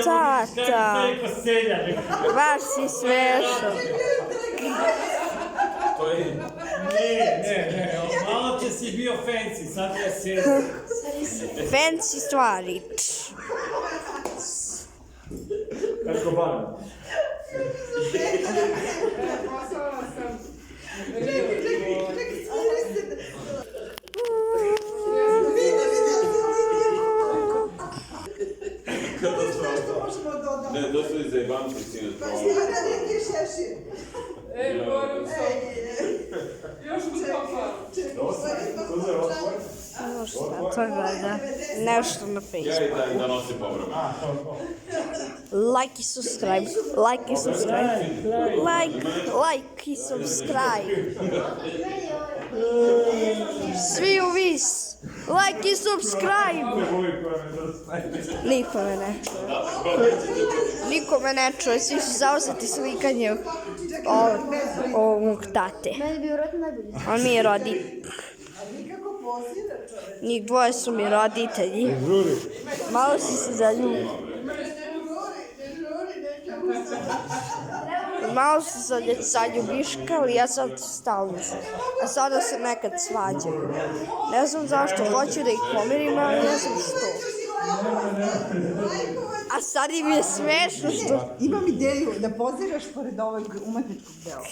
tata. Baš si smešan. Ne, malo će si bio fancy, sad je sjedan. Fancy stvari. Kako bavim? Ne, došli iz Zajbanca sinoć. Moram se. Još mi papa. To gleda. Nešto na Facebook. Ja i da nosim povrame. Like i subscribe. Like i subscribe. Like i subscribe. Svi u vis. Like i subscribe. Niko me ne čuje. Svi su zauzeti slikanjem ovog tate. Meni bi vjerojatno najbolji. On mi je roditelj. Njih dvoje su mi roditelji. Malo si se zaljubio. Malo si se zaljubiška, ali ja sad stalno sam. A sada se nekad svađaju. Ne znam zašto, hoću da ih pomirim, ali ne znam što. A sad im je smešno što... Imam ideju da poziraš pored ovog umetničkog dela.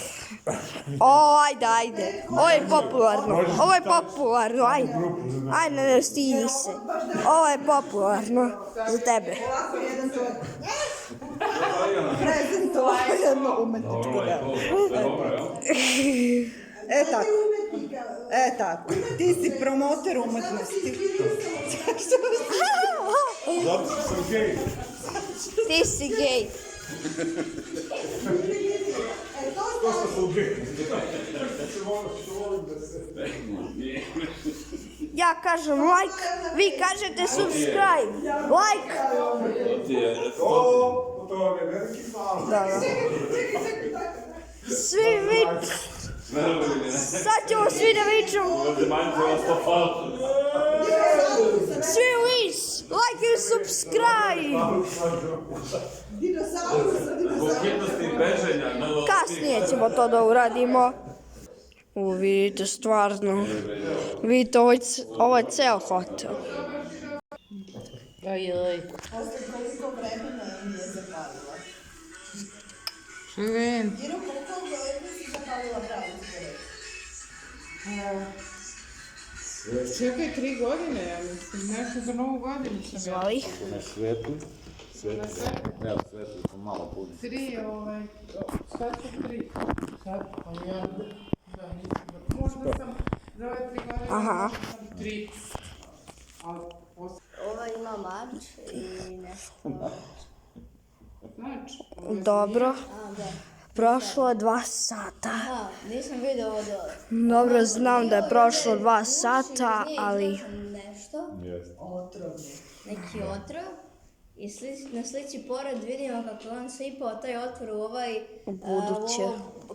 Ajde. Ovo je popularno, ajde. Ajde, ne stidi se. Ovo je popularno za tebe. Ovako jedan čovjek. Prezentovao jedno umetničko delo. Tako. Ti si promoter umetnosti. Zato sam gej. Ti si gej. To sam gej. Ja kažem like, vi kažete subscribe. Like. To vam je veliki hvala. Da. Svi vi... Sad ćemo svi da vičemo. Svi u vis. Like i subscribe. Kasnije ćemo to da uradimo. Vidite, stvarno. Vidite, ovo je ceo hotel. Posle koliko vremena im je zapalila? Živim. Iro, koliko vremena si zapalila pravi cigaret? Čekaj, 3 godine, ja mislim. Nešto za novu godinu sam ja. Zvali. Na svetlu? Ne, svetlu sam malo puni. 3, sad su 3. Sad, ali ja... Da, nisam. Možda sam za ove 3 godine... Aha. Sam 3. Ali posle... Ova ima mač i nešto. Znači... Dobro. A, da. Prošlo je 2 sata. A, nisam vidio ovo dole. Dobro, znam da je prošlo 2 sata, ali... Nešto, Otrovne. neki otrov. I na slici pored vidimo kako on sipao taj otvor u ovaj... Buduće.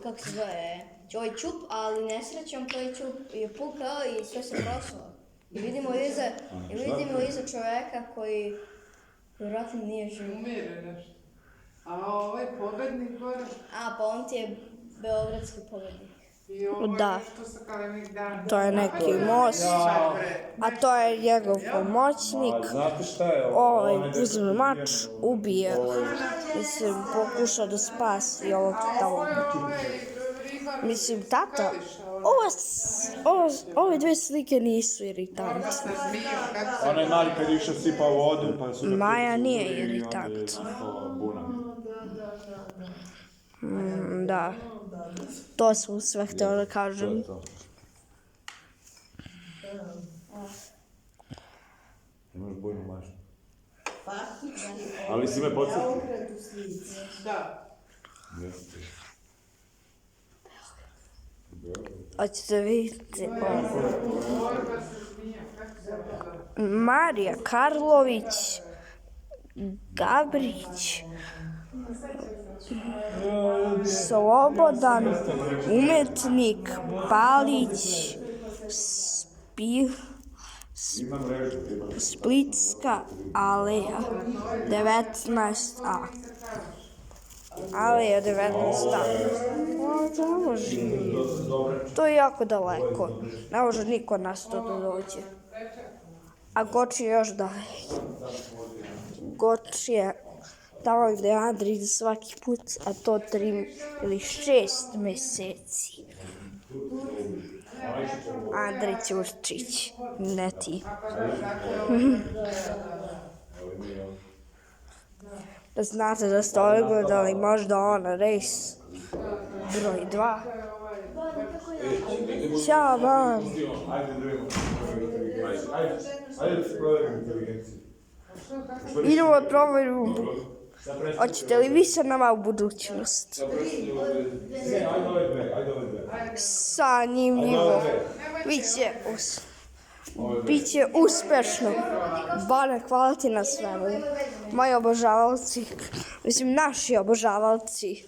Kako se zove? Ovaj čup, ali nesrećom taj čup je pukao i sve se prošlo. I vidimo iza čoveka koji vjerojatno nije živ. Umire nešto. A ovaj pobednik gore? A, pa on ti je beogradski pobednik. I ovo je Da. nešto sa Kalemegdanom. To je neki most, a to je njegov pomoćnik. Znate šta je? Uzme mač, ubije. Mislim, pokuša da spasi ovog tamo. Mislim, tata, ove 2 slike nisu iritantne. Onaj mali kad išao sipa vodu, pa su... Maja nije iritantna. Da. To sam sve htjela da kažem. Imaš bojnu mašnu. Faktički, Ali si me podsjetio. Beograd u slici. Da. Hoćete vidjeti Marija Karlović, Gabrić, Slobodan, umetnik, Palić, Ima mrežu, ima. Splitska aleja 19A. Aleja 19A. O, tamo živi. To je jako daleko. Ne može niko nas to da dođe. A Goč je još dalje. Goč je tamo gde Andri ide svaki put, a to 3 ili 6 meseci. Andrej Ćurčić, ne ti. Da znate da ste ovo gledali možda rejs broj 2. Ćao, man. Ajde da vidimo. Ajde da se proverimo inteligenciju. Idemo da proverimo. Hoćete li vi sa nama u budućnost? Ajde ove dve. Zanimljivo. Biće uspešno. Bane, hvala ti na svemu. Moji obožavalci, mislim naši obožavalci,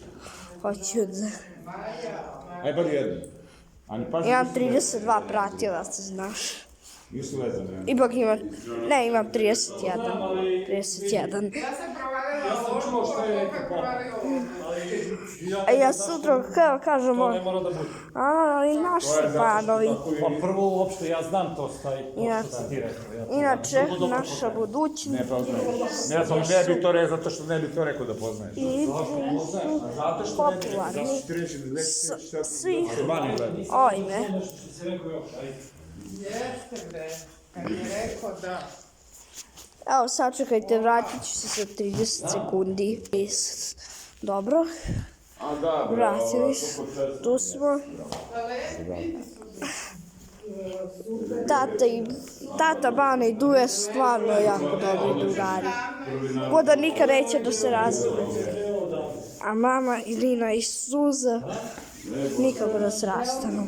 hoću da... Aj bar jedno. Imam 32 pratilaca, znaš. Nisu vezane. Ipak imam, ne, imam 31. 31. Ja sam provalila ovo, Luka provalila ovo. A ja sutra, kažem, To ne mora da bude. ali naši fanovi. Pa prvo uopšte ja znam to taj što sam ti rekao. Ja to Inače, vrlo dobro naša poznajem. budućnost. Ne poznajem. Ne bi to rekao, zato što ne bi to rekao da poznaješ. Zato što ne bi rekao, zato što ti reći da neki Svi. se vani gleda. Ojme. Nešto što si rekao još, ajde. Jeste bre, kad je rekao da. Evo, sačekajte, vratit ću se za 30 sekundi. Dobro, A da, bre, vratili se. Tu smo. Tata, Bane i Duje su stvarno jako dobri drugari. Ko da nikad neće da se razviju. A mama, Irina i Suza nikako da se rastanu.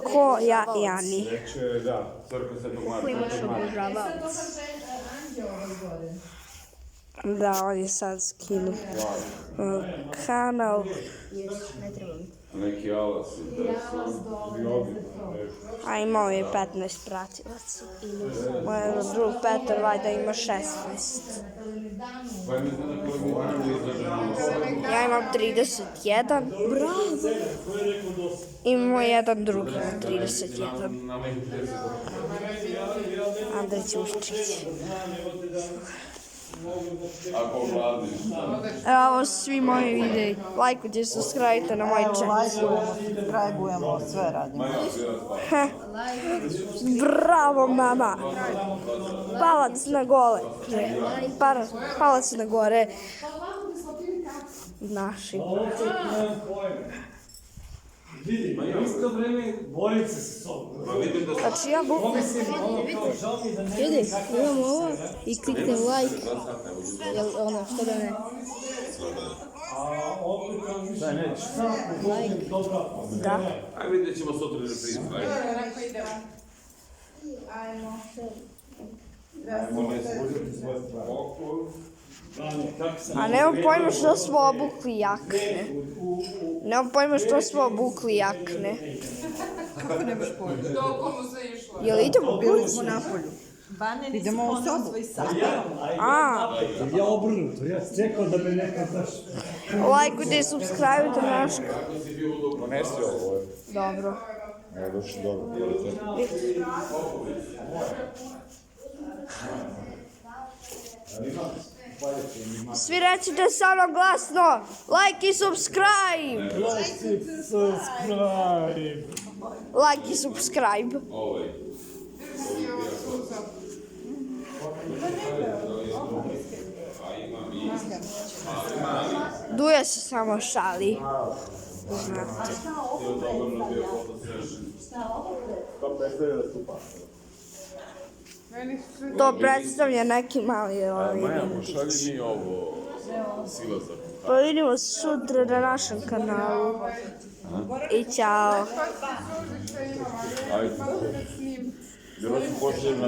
Ko ja i Ani. Reče, da, crkva Svetog Marka. Da, on je sad skinuo kanal. Neki alas. A imao je 15 pratilaca. Moj drug Petar Vajda ima 16. Ja imam 31. Bravo! I moj jedan drugi ima 31. Andrej Ćurčić. Ako vladiš. Evo svi moji videi. Lajkujte, subscribe na moj channel. Subscribe-ujemo, sve radimo. Bravo, mama! Palac na gole. Palac na gore. Naši. Vidi, u isto vreme borim se sa sobom. Znači ja bukvalno... Vidi, imamo ovo i kliknem like. Jel ono, što da ne? A opet kažu da neće. Like. Dobra. Da. Aj vidjet ćemo sutra reprizu. Onako idemo. Ajmo. Ajmo ne služiti svoje stvari. A nemam pojma što smo obukli jakne. Nemam pojma što smo obukli jakne. Toliko mu se išlo. Jel idemo kući? Bane, idemo u sobu. A, Ja obrnuto, ja čekao da me neka znaš. lajkujte i subscribe na naš... Ponesi ovo. Dobro. Evo, došli dobro. Svi recite sa mnom glasno, like i subscribe! Subscribe. Like i subscribe. Duje se samo šali. Znate. Meni su sve To predstavlja neki mali Maja, pošalji mi ovo silazak. Pa vidimo se sutra na našem kanalu. I ćao. sužice imam, ali Ajde. malo da snim. Vjerojatno pošaljem na